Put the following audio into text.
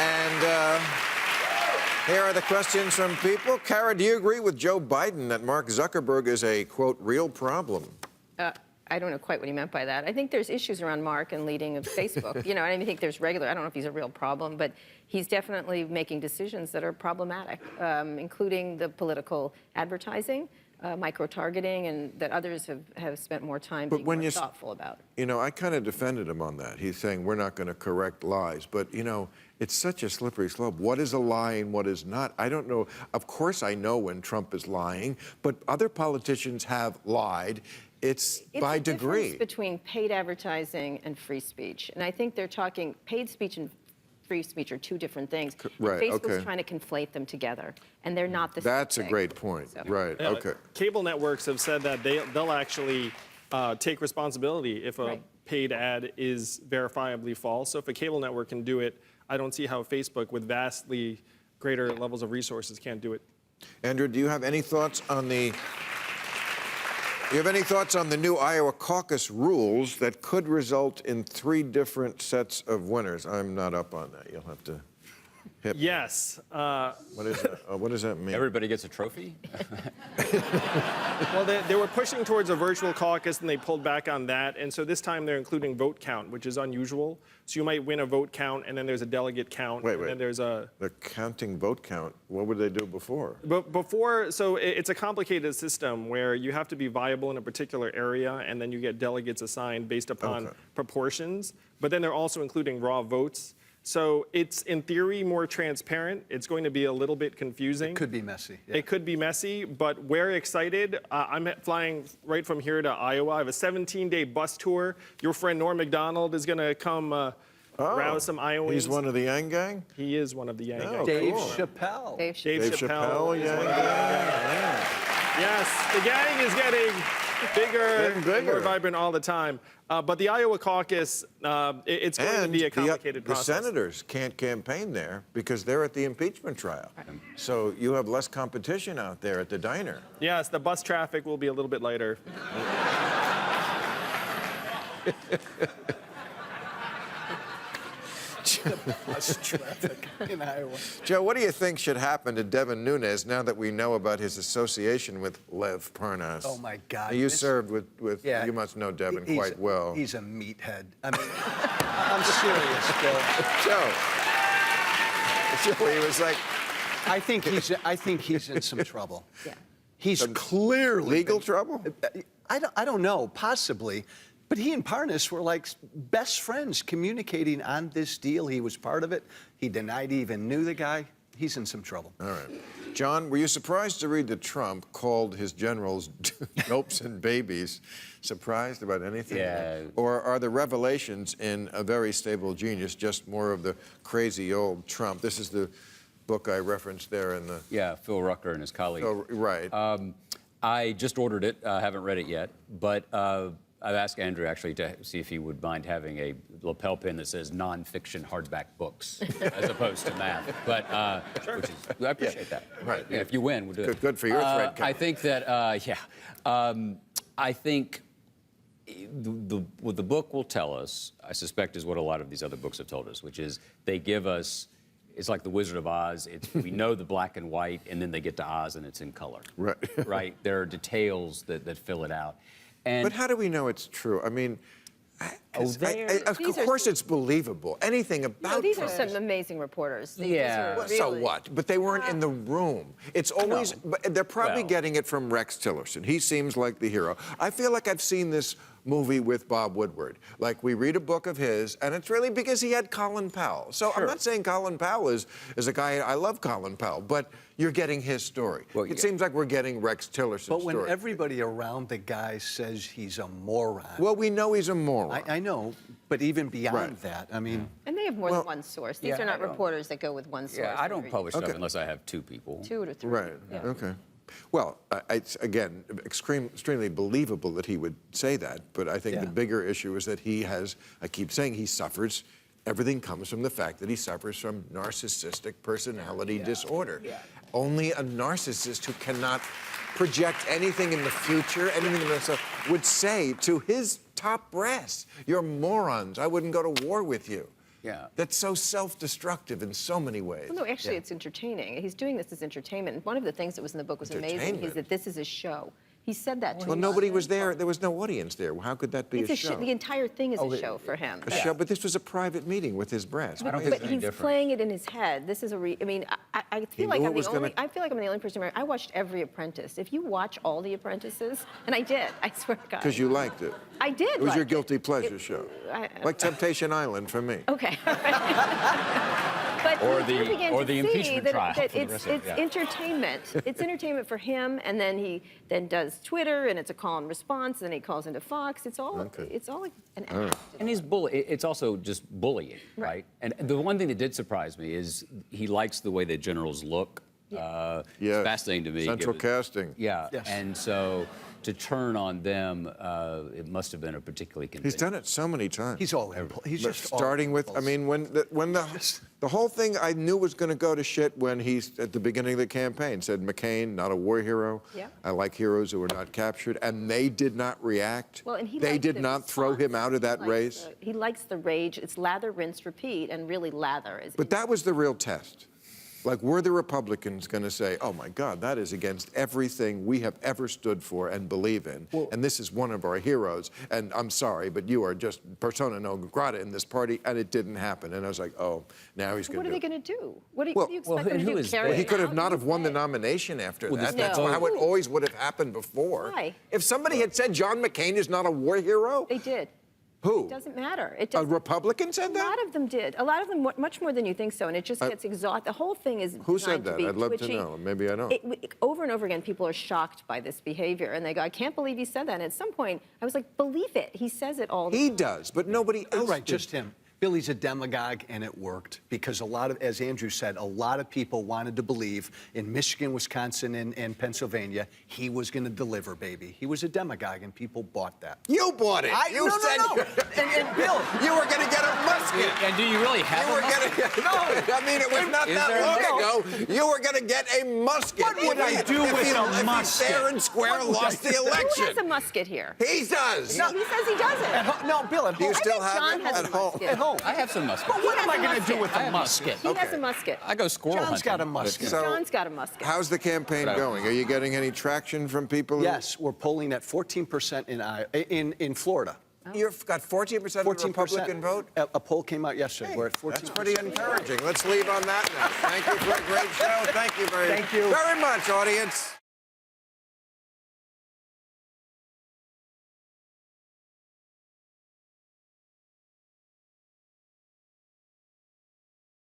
And here are the questions from people. Kara, do you agree with Joe Biden that Mark Zuckerberg is a, quote, real problem? I don't know quite what he meant by that. I think there's issues around Mark and leading of Facebook. You know, I think there's regular, I don't know if he's a real problem, but he's definitely making decisions that are problematic, including the political advertising, micro-targeting, and that others have spent more time being more thoughtful about. You know, I kind of defended him on that. He's saying we're not going to correct lies. But, you know, it's such a slippery slope. What is a lie and what is not? I don't know. Of course I know when Trump is lying, but other politicians have lied. It's by degree. It's the difference between paid advertising and free speech. And I think they're talking paid speech and free speech are two different things. Right, Facebook's trying to conflate them together, and they're not the same That's thing. a great point. So. Right, yeah, okay. Cable networks have said that they'll actually take responsibility if a paid ad is verifiably false. So if a cable network can do it, I don't see how Facebook, with vastly greater levels of resources, can't do it. Andrew, do you have any thoughts on the... Do you have any thoughts on the new Iowa caucus rules that could result in 3 different sets of winners? I'm not up on that. You'll have to hit me. Yes. What is that? What does that mean? Everybody gets a trophy? Well, they were pushing towards a virtual caucus, and they pulled back on that. And so this time they're including vote count, which is unusual. So you might win a vote count, and then there's a delegate count. Wait. And then there's a... They're counting vote count. What would they do before? But before, so it's a complicated system where you have to be viable in a particular area, and then you get delegates assigned based upon proportions. But then they're also including raw votes. So it's, in theory, more transparent. It's going to be a little bit confusing. It could be messy. Yeah. It could be messy, but we're excited. I'm flying right from here to Iowa. I have a 17-day bus tour. Your friend Norm Macdonald is going to come rouse some Iowans. He's one of the Yang Gang? He is one of the Yang Gang. Dave Chappelle. Dave Chappelle. Yang Gang. Yes, the gang is getting bigger and more vibrant all the time. But the Iowa caucus, it's going to be a complicated process. The senators can't campaign there because they're at the impeachment trial. Right. So you have less competition out there at the diner. Yes, the bus traffic will be a little bit lighter. Bus traffic in Iowa. Joe, what do you think should happen to Devin Nunes now that we know about his association with Lev Parnas? Oh, my God. You served with you must know Devin quite well. He's a meathead. I mean, I'm serious, Joe. Joe, he was like... I think he's in some trouble. Yeah. He's clearly... Legal trouble? I don't know, possibly. But he and Parnas were like best friends communicating on this deal. He was part of it. He denied he even knew the guy. He's in some trouble. All right. John, were you surprised to read that Trump called his generals dopes and babies? Surprised about anything? Yeah. Or are the revelations in A Very Stable Genius just more of the crazy old Trump? This is the book I referenced there in the... Yeah, Phil Rucker and his colleague. Oh, right. I just ordered it. I haven't read it yet, but... I've asked Andrew, actually, to see if he would mind having a lapel pin that says non-fiction hardback books, as opposed to math. But, Sure. which is, I appreciate that. Right. Yeah, if you win, we'll do it. Good for your thread count. I think that, I think what the book will tell us, I suspect, is what a lot of these other books have told us, which is they give us, it's like the Wizard of Oz. We know the black and white, and then they get to Oz, and it's in color. Right. Right? There are details that fill it out. But how do we know it's true? I mean, of course it's believable. Anything about these Trump. are some amazing reporters. Yeah. So what? But they weren't in the room. It's always, but they're probably getting it from Rex Tillerson. He seems like the hero. I feel like I've seen this movie with Bob Woodward. Like, we read a book of his, and it's really because he had Colin Powell. So I'm not saying Colin Powell is a guy, I love Colin Powell, but you're getting his story. Well, it seems like we're getting Rex Tillerson's story. But when everybody around the guy says he's a moron. Well, we know he's a moron. I know, but even beyond that, I mean... And they have more than one source. These are not reporters that go with one source. Yeah, I don't publish stuff unless I have 2 people. 2 to 3. Right, okay. Well, it's, again, extremely believable that he would say that, but I think the bigger issue is that he has, I keep saying he suffers, everything comes from the fact that he suffers from narcissistic personality disorder. Only a narcissist who cannot project anything in the future, anything in himself, would say to his top brass, "You're morons, I wouldn't go to war with you." Yeah. That's so self-destructive in so many ways. Well, no, actually, it's entertaining. He's doing this as entertainment. And one of the things that was in the book was amazing, Entertainment? is that this is a show. He said that to Well, me. nobody was there. There was no audience there. How could that be It's a show? The entire thing is a show for him. A show, but this was a private meeting with his brass. I don't think But it's any he's different. playing it in his head. This is I mean, I feel like knew I'm it was the only. gonna- I feel like I'm the only person. I watched every Apprentice. If you watch all the Apprentices, and I did, I swear to God. Because you liked it. I did. It was your like guilty pleasure show. Like Temptation Island for me. Okay. But Or you the- begin or to the see impeachment that, trial that for the it's rest of it, yeah. entertainment. It's entertainment for him, and then he does Twitter, and it's a call and response, and then he calls into Fox. It's all like an act. And he's it's also just bullying, right? And the one thing that did surprise me is he likes the way the generals look. Yeah. It's fascinating to me. Central given- casting. Yeah. Yes. And so to turn on them, it must have been a particularly He's convincing. done it so many times. He's all he's just Starting with, I mean, when the whole thing I knew was going to go to shit when he's at the beginning of the campaign said McCain, not a war hero. Yeah. I like heroes who are not captured, and they did not react. Well, and he they likes did the not throw him response. out of that He likes race. He likes the rage. It's lather, rinse, repeat, and really lather is. But that was the real test. Like, were the Republicans going to say, oh, my God, that is against everything we have ever stood for and believe in, and this is one of our heroes, and I'm sorry, but you are just persona non grata in this party, and it didn't happen. And I was like, oh, now he's going What to are they do it. going to do? What do you, Well- what do you well, expect them who to do? is Carry they? He it could have out? not have won the Who's nomination after Well, that. this- That's No. how it always would have happened before. Why? If somebody had said John McCain is not a war hero, They did. who? It doesn't matter. It A doesn't. Republican said A that? lot of them did. A lot of them, much more than you think so, and it just gets exhausted. The whole thing is Who said designed to that? be I'd love to twitchy. know. Maybe I don't. Over and over again, people are shocked by this behavior, and they go, "I can't believe he said that." And at some point, I was like, "Believe it. He says it all the He time." does, but nobody else Right, did. just him. Billy's a demagogue, and it worked because a lot of, as Andrew said, a lot of people wanted to believe in Michigan, Wisconsin, and Pennsylvania, he was going to deliver, baby. He was a demagogue, and people bought that. You bought it. You said no. And Bill, you were going to get a musket. And do you really have You were a musket? going to. I mean, it was not Is that there a long ago. You were going to get a musket. What would I do if with he, a if musket? He fair and square lost the Who has a election. musket here? He does. No, he says he doesn't. no, Bill, at Do you home. still bet have John it has at a home? musket. At home. I have some musket. But what He am I has a going to do musket. with I a have a musket? He has a musket. I go squirrel John's hunting. got a musket. So- John's got a musket. How's the campaign going? Are you getting any traction from people? Yes, we're polling at 14% in Florida. You've got 14% of the Republican vote? A poll came out yesterday. We're at 14%. That's pretty encouraging. Let's leave on that note. Thank you for a great show. Thank you very much, audience.